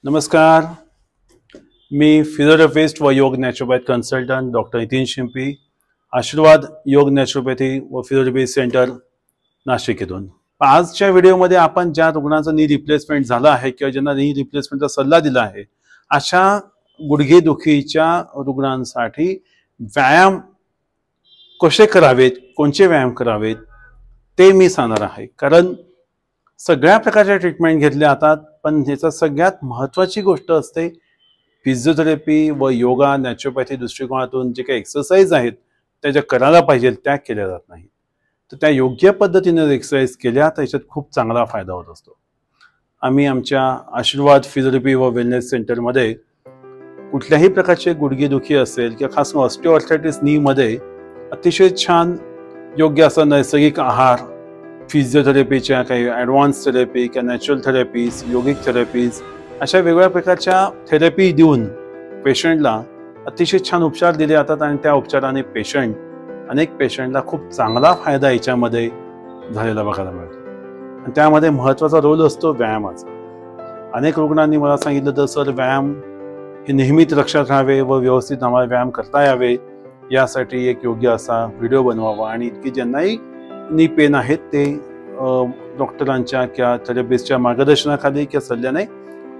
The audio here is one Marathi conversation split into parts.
नमस्कार. मी फिजिओथेरपिस्ट व योग नॅचरोपॅथ कन्सल्टंट डॉक्टर नितीन शिंपी, आशीर्वाद योग नॅचरोपॅथी व फिजिओथेरपी सेंटर नाशिक येथून. आजच्या व्हिडिओमध्ये आपण ज्या रुग्णांचा नी रिप्लेसमेंट झाला आहे किंवा ज्यांना नी रिप्लेसमेंटचा सल्ला दिला आहे अशा गुडघेदुखीच्या रुग्णांसाठी व्यायाम कसे करावेत, कोणते व्यायाम करावेत ते मी सांगणार आहे. कारण सगळ्या प्रकारच्या ट्रीटमेंट घेतल्या जातात, पण ह्याचा सगळ्यात महत्त्वाची गोष्ट असते फिजिओथेरपी व योगा नॅचरोपॅथी दृष्टिकोनातून जे काही एक्सरसाइज आहेत त्या ज्या करायला पाहिजे त्या केल्या जात नाहीत. तर त्या योग्य पद्धतीने एक्सरसाइज केल्या तर याच्यात खूप चांगला फायदा होत असतो. आम्ही आमच्या आशीर्वाद फिजिओथेरपी व वेलनेस सेंटरमध्ये कुठल्याही प्रकारचे गुडघेदुखी असेल किंवा खास ऑस्टिओआर्थरायटिस नीमध्ये अतिशय छान योग्य असा नैसर्गिक आहार, फिजिओथेरपीच्या काही ॲडव्हान्स थेरपी किंवा नॅचरल थेरपीज, योगिक थेरपीज अशा वेगवेगळ्या प्रकारच्या थेरपी देऊन पेशंटला अतिशय छान उपचार दिले जातात आणि त्या उपचाराने अनेक पेशंटला खूप चांगला फायदा याच्यामध्ये झालेला बघायला मिळतो. आणि त्यामध्ये महत्त्वाचा रोल असतो व्यायामाचा. अनेक रुग्णांनी मला सांगितलं तर सर व्यायाम हे नेहमीच लक्षात राहावे व व्यवस्थित आम्हाला व्यायाम करता यावे यासाठी एक योग्य असा व्हिडिओ बनवावा आणि इतकी ज्यांनाही नी पेन आहेत ते डॉक्टरांच्या किंवा थेरपिस्टच्या मार्गदर्शनाखाली किंवा सल्ल्याने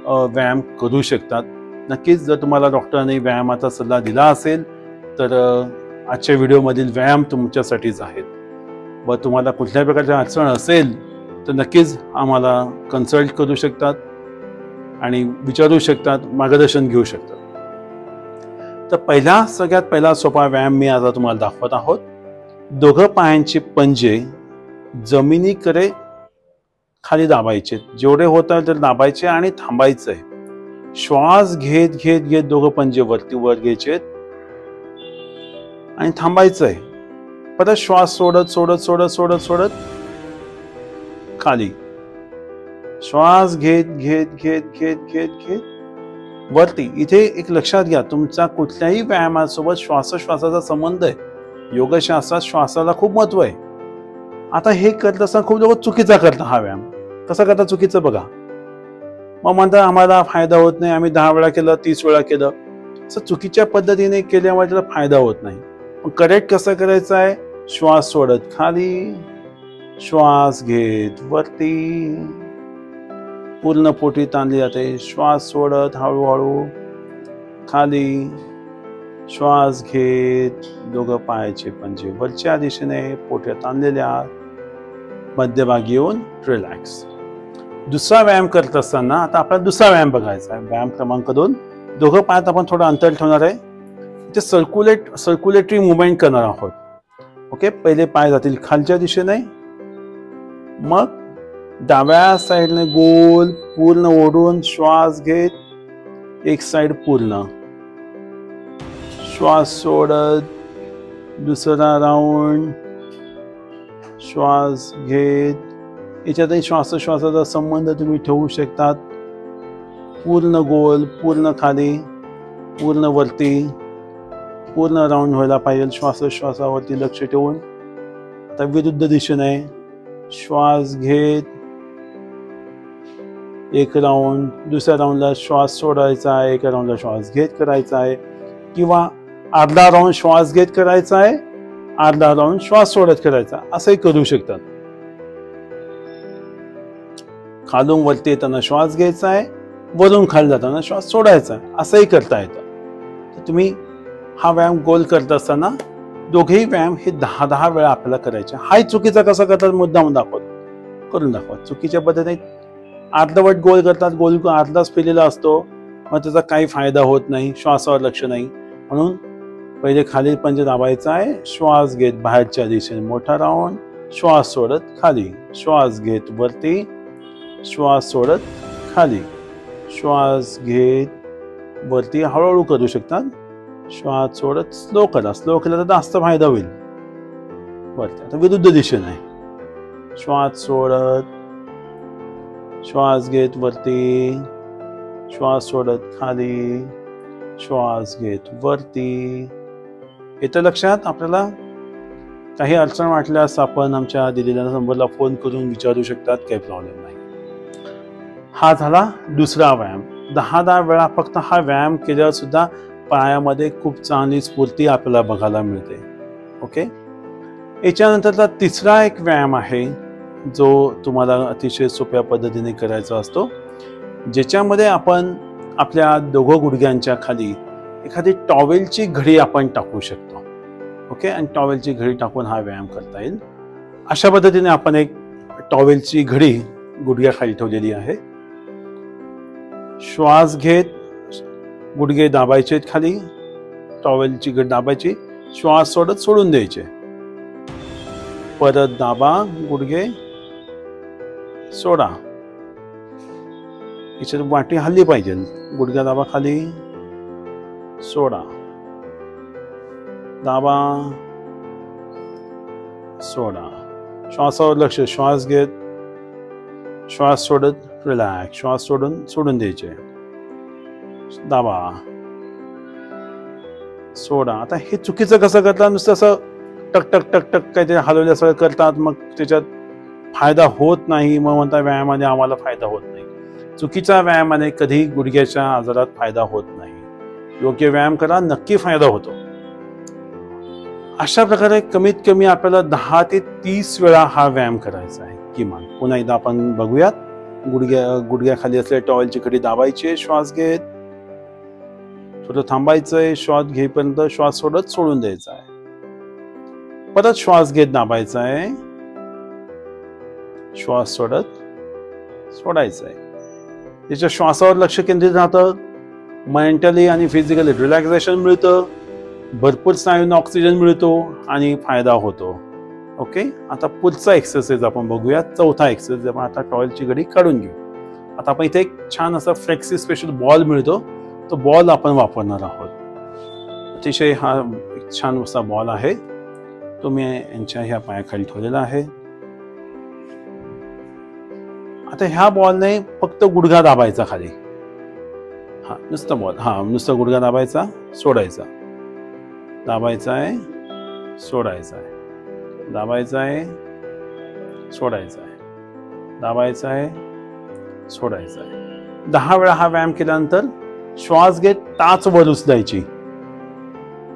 व्यायाम करू शकतात. नक्कीच जर तुम्हाला डॉक्टरांनी व्यायामाचा सल्ला दिला असेल तर आजच्या व्हिडिओमधील व्यायाम तुमच्यासाठीच आहेत. व तुम्हाला कुठल्याही प्रकारची अडचण असेल तर नक्कीच आम्हाला कन्सल्ट करू शकतात आणि विचारू शकतात, मार्गदर्शन घेऊ शकतात. तर सगळ्यात पहिला सोपा व्यायाम मी आता तुम्हाला दाखवत आहोत. दोघं पायांचे पंजे जमिनीकडे खाली दाबायचे, जेवढे होतात तेवढे दाबायचे आणि थांबायचंय. श्वास घेत घेत घेत दोघं पंजे वरती वर घ्यायचे आणि थांबायचंय. परत श्वास सोडत सोडत सोडत सोडत सोडत खाली. श्वास घेत घेत घेत घेत घेत घेत वरती. इथे एक लक्षात घ्या, तुमचा कुठल्याही व्यायामासोबत श्वासोश्वासाचा संबंध आहे. योगशास्त्रात श्वासाला खूप महत्व आहे. आता हे करत असताना खूप लोक चुकीचा करतात. हा व्यायाम कसा करता चुकीचं बघा. मग म्हणतात आम्हाला फायदा होत नाही, आम्ही 10 वेळा केलं, 30 वेळा केलं. असं चुकीच्या पद्धतीने केल्यामुळे त्याला फायदा होत नाही. मग करेक्ट कसं करायचं आहे? श्वास सोडत खाली, श्वास घेत वरती, पूर्ण पोटी ताणली जाते. श्वास सोडत हळूहळू खाली, श्वास घेत दोघं पायाचे पंजे वरच्या दिशेने पोटात आणलेल्या मध्यभागी येऊन रिलॅक्स. दुसरा व्यायाम करत असताना आता आपल्याला दुसरा व्यायाम बघायचा आहे. व्यायाम क्रमांक 2. दोघं पायात आपण थोडं अंतर ठेवणार आहे. इथे सर्क्युलेटरी मुवमेंट करणार आहोत. ओके, पहिले पाय जातील खालच्या दिशेने, मग डाव्या साईडने गोल पूर्ण ओढून श्वास घेत एक साईड पूर्ण, श्वास सोडत दुसरा राऊंड, श्वास घेत. याच्यातही श्वासोश्वासाचा संबंध तुम्ही ठेवू शकतात. पूर्ण गोल, पूर्ण खाली, पूर्ण वरती, पूर्ण राऊंड व्हायला पाहिजे श्वासोश्वासावरती लक्ष ठेवून. आता विरुद्ध दिशेने श्वास घेत एक राऊंड, दुसऱ्या राऊंडला श्वास सोडायचा आहे, एका राऊंडला श्वास घेत करायचा आहे, किंवा अर्धा राऊंड श्वास घेत करायचा आहे, अर्धा राऊंड श्वास सोडत करायचा, असंही करू शकतात. खालून वरती येताना श्वास घ्यायचा आहे, वरून खाली जाताना श्वास सोडायचा आहे, असंही करता येतं. तर तुम्ही हा व्यायाम गोल करत असताना दोघेही व्यायाम हे 10-10 वेळा आपल्याला करायचे. हाही चुकीचा कसा करतात मुद्दाम करून दाखवा. चुकीच्या पद्धतीने अर्धवट गोल करतात, गोल अर्धाच फिरलेला असतो, मग त्याचा काही फायदा होत नाही, श्वासावर लक्ष नाही. म्हणून पहिले खाली पंजे दाबायचा आहे. श्वास घेत बाहेरच्या दिशेने मोठा राऊंड, श्वास सोडत खाली, श्वास घेत वरती, श्वास सोडत खाली, श्वास घेत वरती. हळूहळू करू शकतात. श्वास सोडत स्लो करा. स्लो केला तर जास्त फायदा होईल वरती. आता विरुद्ध दिशेने श्वास सोडत, श्वास घेत वरती, श्वास सोडत खाली, श्वास घेत वरती. येतं लक्षात? आपल्याला काही अडचण वाटल्यास आपण आमच्या दिलेल्या नंबरला फोन करून विचारू शकतात, काही प्रॉब्लेम नाही. हा झाला दुसरा व्यायाम. 10 वेळा फक्त हा व्यायाम केल्यावर सुद्धा पायामध्ये खूप चांगली स्फूर्ती आपल्याला बघायला मिळते. ओके, याच्यानंतरचा तिसरा एक व्यायाम आहे जो तुम्हाला अतिशय सोप्या पद्धतीने करायचा असतो, ज्याच्यामध्ये आपण आपल्या दोघं गुडघ्यांच्या खाली एखादी टॉवेलची घडी आपण टाकू शकतो. ओके, आणि टॉवेलची घडी टाकून हा व्यायाम करता येईल. अशा पद्धतीने आपण एक टॉवेलची घडी गुडघ्याखाली ठेवलेली आहे. श्वास घेत गुडघे दाबायचे खाली, टॉवेलची घडी दाबायची, श्वास सोडत सोडून द्यायचे, परत दाबा, गुडघे सोडा. याच्यात वाटी हल्ली पाहिजे. गुडघ्या दाबा, खाली सोडा, दाबा सोडा. श्वासावर लक्ष. श्वास घेत श्वास सोडत रिलॅक्स, श्वास सोडून द्यायचे, दाबा सोडा. आता हे चुकीचं कसं करतात, नुसतं असं टक टक टक टक काहीतरी हलवल्यासारखं करतात, मग त्याच्यात फायदा होत नाही. मग म्हणता व्यायामाने आम्हाला फायदा होत नाही. चुकीच्या व्यायामाने कधी गुडघ्याच्या आजारात फायदा होत नाही. योग्य व्यायाम करा, नक्की फायदा होतो. अशा प्रकारे कमीत कमी आपल्याला 10 ते 30 वेळा हा व्यायाम करायचा आहे किमान. पुन्हा एकदा आपण बघूयात. गुडघ्याखाली असलेल्या टॉवेलची घडी दाबायची, श्वास घेत थोडं थांबायचंय, श्वास घेईपर्यंत श्वास सोडत सोडून द्यायचा आहे, परत श्वास घेत दाबायचा आहे, श्वास सोडत सोडायचा आहे. त्याच्या श्वासावर लक्ष केंद्रित राहतं, मेंटली आणि फिजिकली रिलॅक्सेशन मिळतं, भरपूर स्नायूंना ऑक्सिजन मिळतो आणि फायदा होतो. ओके, आता पुढचा एक्सरसाइज आपण बघूया. चौथा एक्सरसाइज आपण आता टॉवेलची घडी काढून घेऊ. आता आपण इथे एक छान असा फ्लेक्सी स्पेशल बॉल मिळतो, तो बॉल आपण वापरणार आहोत. अतिशय हा एक छान असा बॉल आहे, तो मी यांच्या ह्या पायाखाली ठेवलेला आहे. आता ह्या बॉलने फक्त गुडघा दाबायचा खाली. हा नुसता बॉल, हा नुसता गुडघा दाबायचा, सोडायचा, दाबायचा आहे, सोडायचा आहे, दाबायचा आहे, सोडायचा आहे, दाबायचा आहे, सोडायचा आहे. 10 वेळा हा व्यायाम केल्यानंतर श्वास घेत टाच वर उचलायची.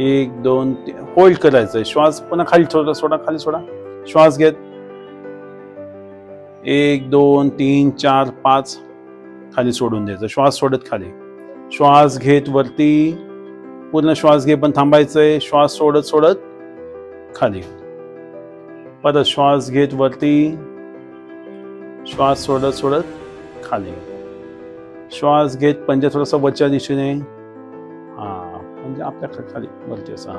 1 2 3 होल्ड करायचंय. श्वास पुन्हा खाली सोडा, खाली सोडा. श्वास घेत 1 2 3 4 5 खाली सोडून द्यायचं. श्वास सोडत खाली. श्वास घेत वरती, पूर्ण श्वास घे पण थांबायचंय. श्वास सोडत सोडत खाली, परत श्वास घेत वरती, श्वास सोडत सोडत खाली. श्वास घेत पंजा थोडासा वरच्या दिशेने, म्हणजे आपल्या खाली वरती असं,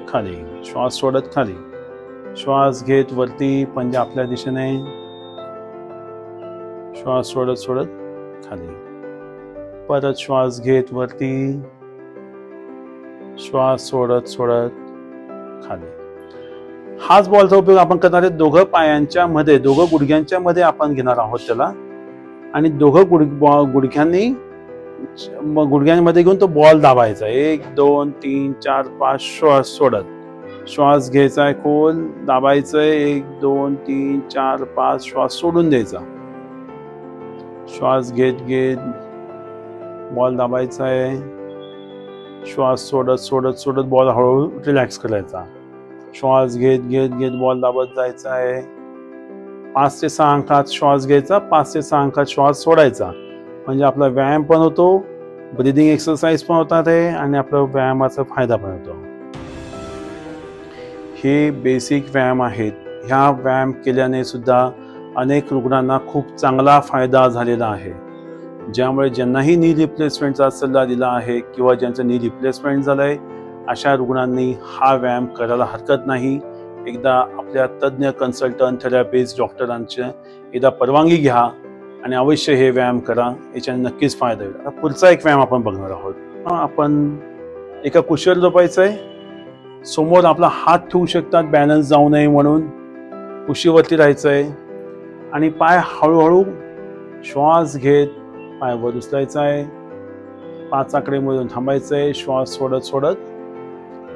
खाली. श्वास सोडत खाली. श्वास घेत वरती, पंजा आपल्या दिशेने, श्वास सोडत सोडत खाली. परत श्वास घेत वरती, श्वास सोडत सोडत खाली. हाच बॉलचा उपयोग आपण करणार आहे दोघं पायांच्या मध्ये, दोघं गुडघ्यांच्या मध्ये आपण घेणार आहोत त्याला. आणि दोघं गुडघ्यांनी गुडघ्यांमध्ये घेऊन तो बॉल दाबायचा. 1 2 3 4 5 श्वास सोडत. श्वास घ्यायचा आहे खोल, दाबायचंय. 1 2 3 4 5 श्वास सोडून द्यायचा. श्वास घेत घेत बॉल दाबायचा आहे. श्वास सोडत सोडत सोडत बॉल हळूहळू रिलॅक्स करायचा. श्वास घेत घेत घेत बॉल दाबत जायचा आहे. 5 ते 6 अंकात श्वास घ्यायचा, 5 ते 6 अंकात श्वास सोडायचा. म्हणजे आपला व्यायाम पण होतो, ब्रीदिंग एक्सरसाइज पण होतात आहे आणि आपला व्यायामाचा फायदा पण होतो. हे बेसिक व्यायाम आहेत. ह्या व्यायाम केल्याने सुद्धा अनेक रुग्णांना खूप चांगला फायदा झालेला आहे. ज्यामुळे ज्यांनाही नी रिप्लेसमेंटचा सल्ला दिला आहे किंवा ज्यांचं नी रिप्लेसमेंट झालंय, अशा रुग्णांनी हा व्यायाम करायला हरकत नाही. एकदा आपल्या तज्ज्ञ कन्सल्टंट, थेरपिस्ट, डॉक्टरांची एकदा परवानगी घ्या आणि अवश्य हे व्यायाम करा. याच्याने नक्कीच फायदा होईल. आता पुढचा एक व्यायाम आपण बघणार आहोत. आपण एका कुशीवर झोपायचंय. समोर आपला हात ठेवू शकतात बॅलन्स जाऊ नये म्हणून. कुशीवरती राहायचंय आणि पाय हळूहळू श्वास घेत पाय वर उचलायचा आहे. 5 आकडेमधून थांबायचंय. श्वास सोडत सोडत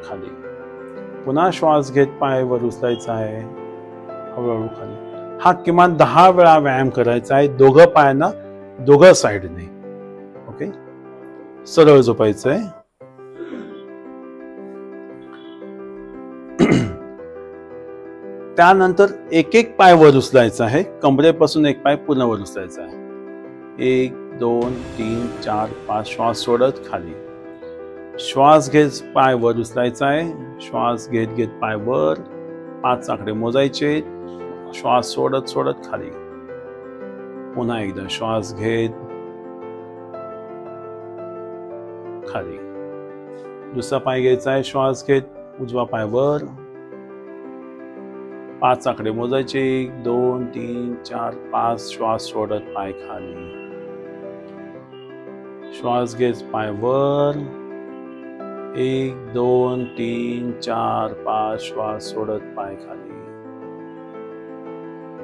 खाली. पुन्हा श्वास घेत पाय वर उचलायचा आहे, हळूहळू खाली. हा किमान 10 वेळा व्यायाम करायचा आहे. दोघं पायांना दोघं साईडने. ओके, सरळ झोपायचं आहे. त्यानंतर एक एक पाय वर उचलायचा आहे. कमरेपासून एक पाय पूर्ण वर उचलायचा आहे. 1 2 3 4 5 श्वास सोडत खाली. श्वास घेत पाय वर उचलायचा आहे. श्वास घेत घेत पाय वर 5 आकडे मोजायचे. श्वास सोडत सोडत खाली. पुन्हा एकदा श्वास घेत खाली. दुसरा पाय घ्यायचा आहे. श्वास घेत उजवा पाय वर 5 आकडे मोजायचे. 1 2 3 4 5 श्वास सोडत पाय खाली. श्वास घेत पाय वर 1 2 3 4 5 श्वास सोडत पाय खाली.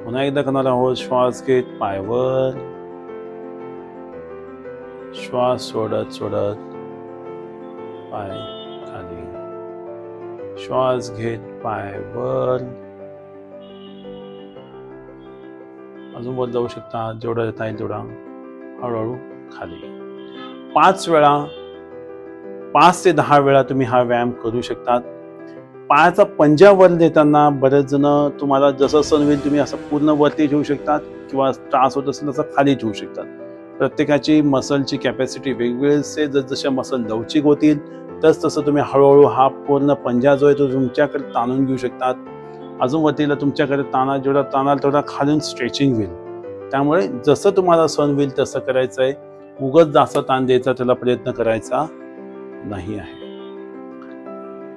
पुन्हा एकदा करणार आहोत. श्वास घेत पाय वर, श्वास सोडत सोडत पाय खाली. श्वास घेत पाय वर, अजून वर जाऊ शकता. जेवढा येता येईल तेवढा हळूहळू खाली. 5 वेळा, 5 ते 10 वेळा तुम्ही हा व्यायाम करू शकतात. पायाचा पंजा वर देताना बरेच जण तुम्हाला जसं सण होईल तुम्ही असं पूर्ण वरती ठेवू शकतात किंवा त्रास होत असेल तसं खाली ठेवू शकतात. प्रत्येकाची मसलची कॅपॅसिटी वेगवेगळी असते. जसजशा मसल लवचिक होतील तसं तुम्ही हळूहळू हा पूर्ण पंजा जो आहे तो तुमच्याकडे ताणून घेऊ शकतात. अजून वरतीला तुमच्याकडे ताना जेवढा ताणाल तेवढा खालून स्ट्रेचिंग होईल. त्यामुळे जसं तुम्हाला सण होईल तसं करायचं आहे. उगाच जास्त ताण द्यायचा त्याला प्रयत्न करायचा नाही आहे.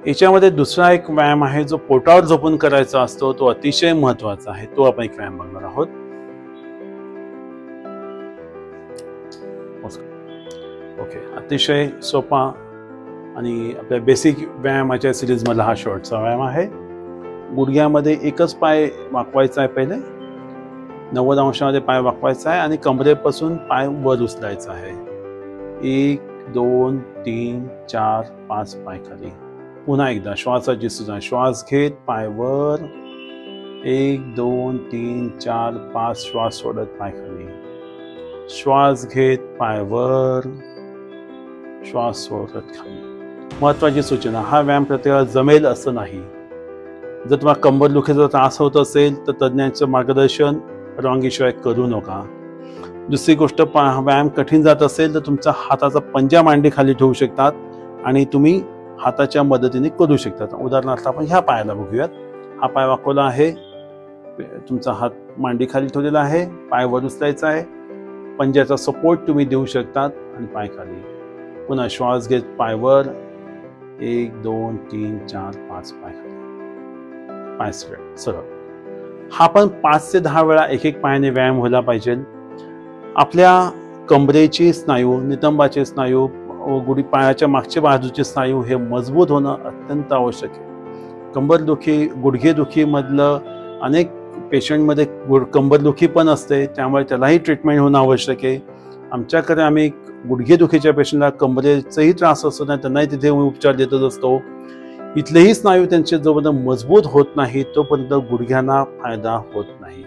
याच्यामध्ये दुसरा एक व्यायाम आहे जो पोटावर झोपून करायचा असतो. तो अतिशय महत्वाचा आहे. तो आपण एक व्यायाम बघणार आहोत. ओके, अतिशय सोपा आणि आपल्या बेसिक व्यायामाच्या सिरीज मधला हा शेवटचा व्यायाम आहे. गुडघ्यामध्ये एकच पाय वाकवायचा आहे. पहिले 90 अंशामध्ये पाय वाकवायचा आहे आणि कमरेपासून पाय वर उचलायचा आहे. 1 2 3 4 5 पाय खाली. पुन्हा एकदा श्वासाची सुद्धा. श्वास घेत पाय वर 1 2 3 4 5 श्वास सोडत पाय खाली. श्वास घेत पाय वर, श्वास सोडत खाली. महत्वाची सूचना, हा व्यायाम प्रत्येकाला जमेल असं नाही. जर तुम्हाला कंबर दुखीचा त्रास होत असेल तर तज्ञांचं मार्गदर्शन परवानगीशिवाय करू नका. दुसरी गोष्ट, व्यायाम कठीण जात असेल तर तुमचा हाताचा पंजा मांडी खाली ठेवू शकतात आणि तुम्ही हाताच्या मदतीने करू शकतात. उदाहरणार्थ आपण ह्या पायाला बघूयात. हा पाय वाकवला आहे. तुमचा हात मांडी खाली ठेवलेला आहे. पाय वर उचलायचा आहे. पंजाचा सपोर्ट तुम्ही देऊ शकतात आणि पाय खाली. पुन्हा श्वास घेत पाय वर 1 2 3 4 5 पाय खाली. पाय सरळ. हा पण 5 ते 10 वेळा एक एक पायाने व्यायाम व्हायला पाहिजे. आपल्या कमरेची स्नायू, नितंबाचे स्नायू, गुडी पायाच्या मागच्या बाजूचे स्नायू हे मजबूत होणं अत्यंत आवश्यक आहे. कंबरदुखी, गुडघेदुखी मधलं अनेक पेशंटमध्ये कंबरदुखी पण असते. त्यामुळे त्यालाही ट्रीटमेंट होणं आवश्यक आहे. आमच्याकडे आम्ही गुडघेदुखीच्या पेशंटला कंबरेचाही त्रास असतो ना, त्यांनाही तिथे उपचार देतच असतो. इथलेही स्नायू त्यांचे जोपर्यंत मजबूत होत नाही तोपर्यंत गुडघ्यांना फायदा होत नाही.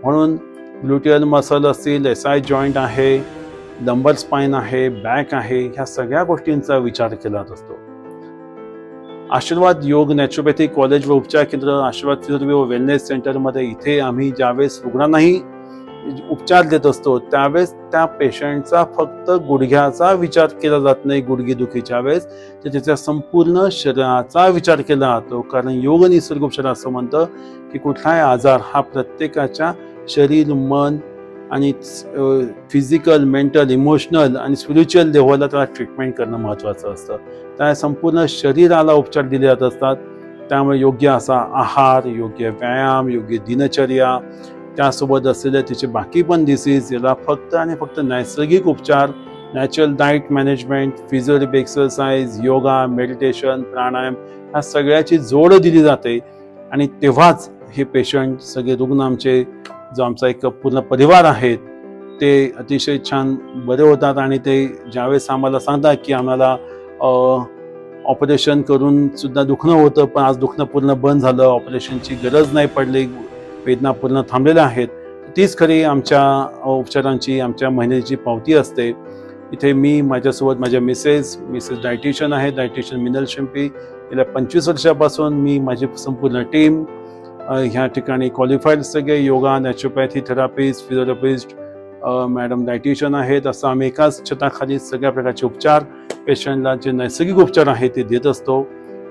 म्हणून ग्लुटियल मसल असतील, SI जॉईंट आहे, लंबर स्पाइन आहे, बॅक आहे, ह्या सगळ्या गोष्टींचा विचार केला असतो. आशीर्वाद योग नॅचरोपॅथी कॉलेज व उपचार केंद्र, आशीर्वाद फिजिओथेरपी व वेलनेस सेंटरमध्ये इथे आम्ही ज्यावेळेस रुग्णांनाही उपचार देत असतो त्यावेळेस त्या पेशंटचा फक्त गुडघ्याचा विचार केला जात नाही. गुडघेदुखीच्या वेळेस तर त्याच्या संपूर्ण शरीराचा विचार केला जातो. कारण योग निसर्ग उपचार असं म्हणतं की कुठलाही आजार हा प्रत्येकाच्या शरीर, मन आणि फिजिकल, मेंटल, इमोशनल आणि स्पिरिच्युअल लेव्हलला त्याला ट्रीटमेंट करणं महत्त्वाचं असतं. त्या संपूर्ण शरीराला उपचार दिले जात असतात. त्यामुळे योग्य असा आहार, योग्य व्यायाम, योग्य दिनचर्या, त्यासोबत असलेले त्याचे बाकी पण डिसीज, याला फक्त आणि फक्त नैसर्गिक उपचार, natural diet management, physiotherapy exercise, yoga, meditation, प्राणायाम ह्या सगळ्याची जोड दिली जाते. आणि तेव्हाच हे पेशंट, सगळे रुग्ण आमचे, जो आमचा एक पूर्ण परिवार आहेत, ते अतिशय छान बरे होतात. आणि ते ज्यावेळेस आम्हाला सांगतात की आम्हाला ऑपरेशन करून सुद्धा दुखणं होतं पण आज दुखणं पूर्ण बंद झालं, ऑपरेशनची गरज नाही पडली, वेदना पूर्ण थांबलेल्या आहेत, तीच खरी आमच्या उपचारांची आमच्या मेहनतीची पावती असते. इथे मी माझ्यासोबत माझ्या मिसेस डायटिशियन आहे, डायटिशियन मिनल शिंपी. गेल्या 25 वर्षापासून मी माझी संपूर्ण टीम ह्या ठिकाणी क्वालिफाईड सगळे yoga, naturopathy therapist, physiotherapist, madam dietitian आहेत. असं आम्ही एकाच छताखाली सगळ्या प्रकारचे उपचार पेशंटला जे नैसर्गिक उपचार आहेत ते देत असतो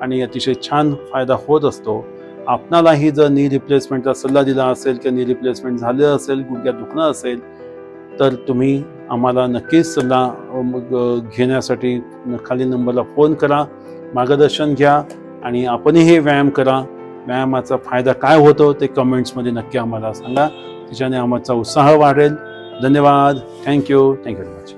आणि अतिशय छान फायदा होत असतो. आपणालाही जर नी रिप्लेसमेंटचा सल्ला दिला असेल किंवा नी रिप्लेसमेंट झालं असेल, गुडघ्यात दुखणं असेल, तर तुम्ही आम्हाला नक्कीच सल्ला घेण्यासाठी खाली नंबरला फोन करा, मार्गदर्शन घ्या आणि आपणही हे व्यायाम करा. व्यायामाचा फायदा काय होतो ते कमेंट्समध्ये नक्की आम्हाला सांगा. त्याच्याने आमचा उत्साह वाढेल. धन्यवाद. Thank you very much.